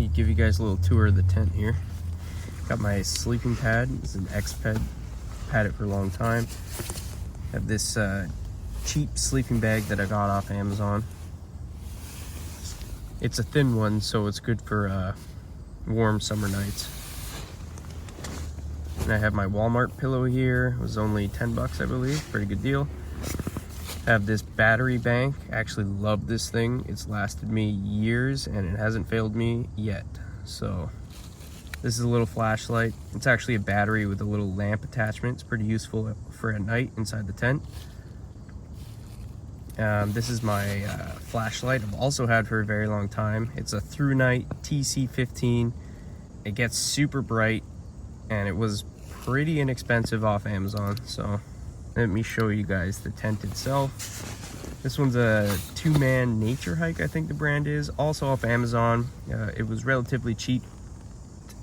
me give you guys a little tour of the tent here. Got my sleeping pad. It's an X-Ped. Had it for a long time. Have this cheap sleeping bag that I got off Amazon. It's a thin one, so it's good for warm summer nights. And I have my Walmart pillow here. It was only 10 bucks, I believe. Pretty good deal. I have this battery bank. I actually love this thing. It's lasted me years and it hasn't failed me yet. So this is a little flashlight. It's actually a battery with a little lamp attachment. It's pretty useful for at night inside the tent. This is my flashlight I've also had for a very long time. It's a Through Night TC15. It gets super bright and it was pretty inexpensive off Amazon. So let me show you guys the tent itself. This one's a 2-man nature hike, I think the brand is. Also off Amazon. It was relatively cheap.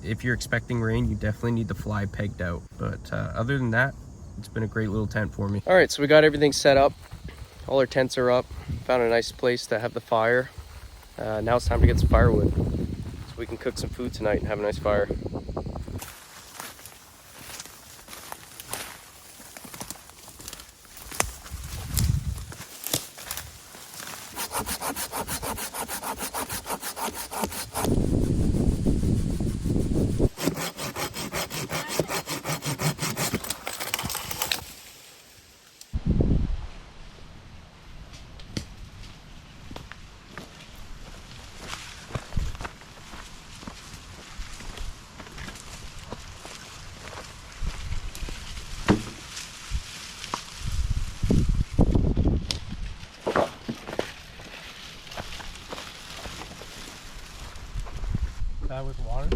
If you're expecting rain, you definitely need the fly pegged out. But other than that, it's been a great little tent for me. All right, so we got everything set up. All our tents are up. Found a nice place to have the fire. Now it's time to get some firewood so we can cook some food tonight and have a nice fire. That with water?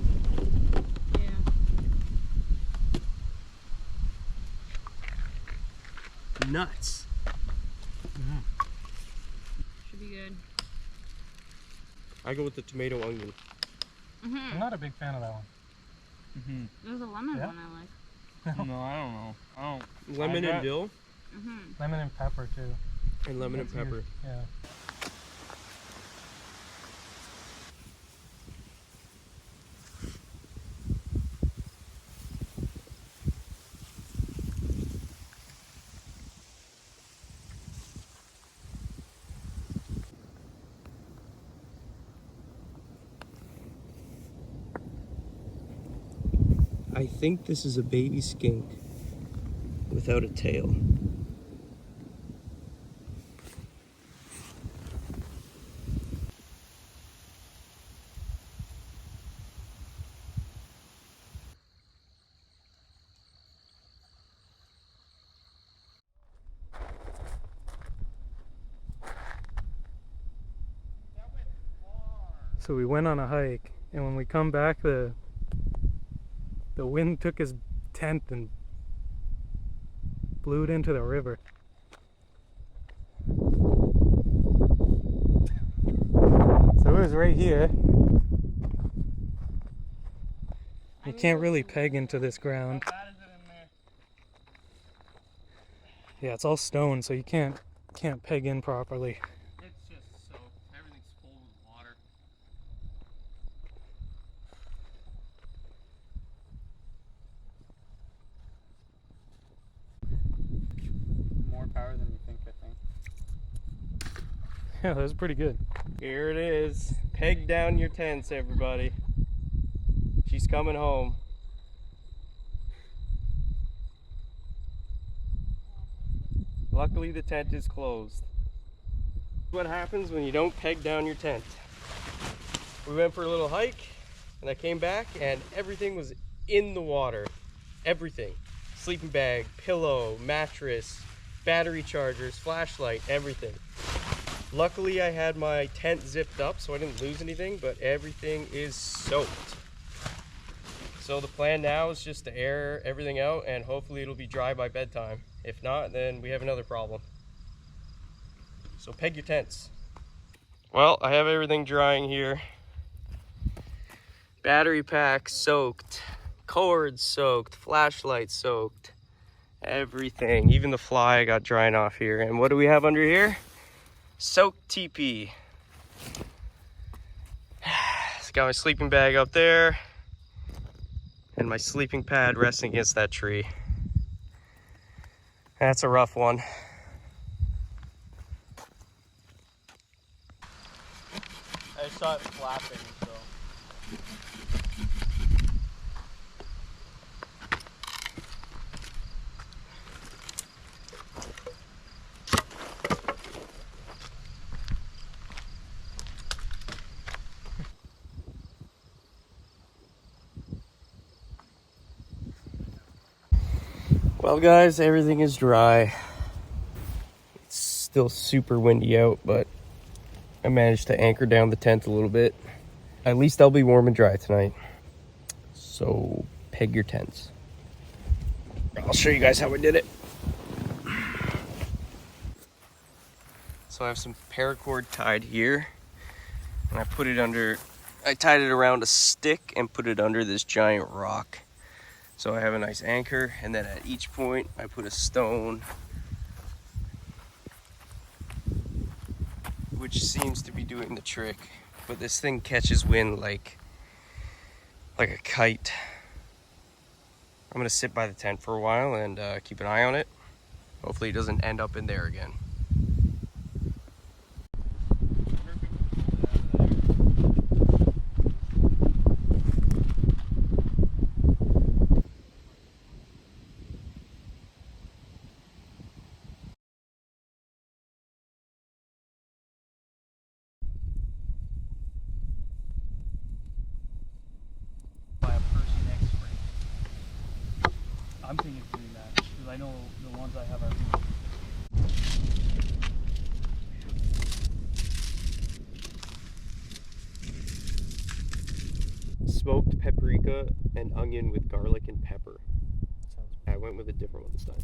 Yeah. Nuts. Should be good. I go with the tomato onion. I'm not a big fan of that one. There's a lemon Yeah? one I like. No, I don't know. I don't. Lemon and dill Lemon and pepper too. and lemon and That's pepper. weird. Yeah. I think this is a baby skink without a tail. So we went on a hike, and when we come back, the wind took his tent and blew it into the river. So it was right here. You can't really peg into this ground. Yeah, it's all stone, so you can't peg in properly. It's just soaked. Everything's full with water. More power than you think, I think. Yeah, that was pretty good. Here it is. Peg down your tents, everybody. She's coming home. Luckily, the tent is closed. What happens when you don't peg down your tent? We went for a little hike, and I came back, and everything was in the water. Everything. Sleeping bag, pillow, mattress, battery chargers, flashlight, everything. Luckily, I had my tent zipped up, so I didn't lose anything, but everything is soaked. So the plan now is just to air everything out, and hopefully it'll be dry by bedtime. If not, then we have another problem. So peg your tents. Well, I have everything drying here. Battery pack soaked, cords soaked, flashlight soaked, everything. Even the fly I got drying off here. And what do we have under here? Soaked TP. got my sleeping bag up there and my sleeping pad resting against that tree. That's a rough one. I saw it flapping, so. Well guys, everything is dry. It's still super windy out, but I managed to anchor down the tent a little bit. At least I'll be warm and dry tonight. So peg your tents. I'll show you guys how I did it. So I have some paracord tied here, and I tied it around a stick and put it under this giant rock. So I have a nice anchor, and then at each point I put a stone, which seems to be doing the trick. But this thing catches wind like a kite. I'm gonna sit by the tent for a while and keep an eye on it. Hopefully it doesn't end up in there again. By a person next spring. I'm thinking of doing that because I know the ones I have are. Smoked paprika and onion with garlic and pepper. I went with a different one this time.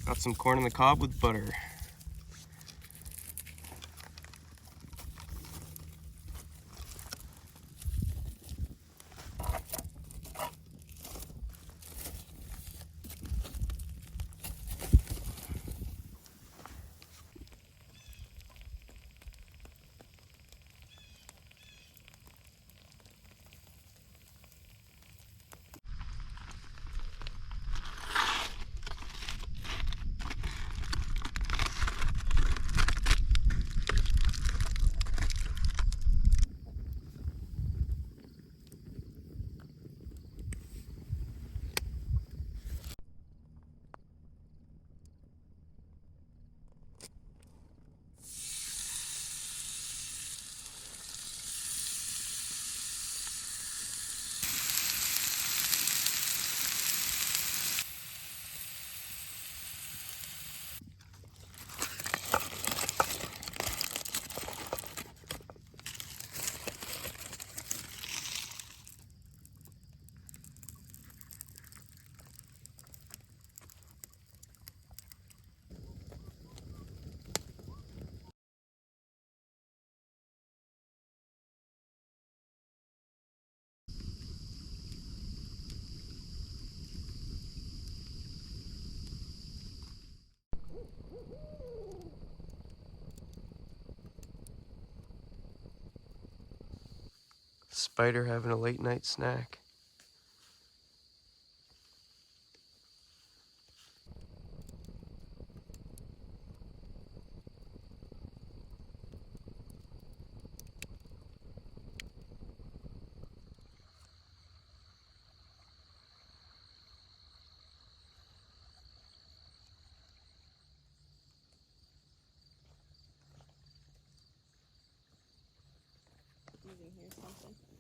Got some corn on the cob with butter. Spider having a late night snack. something.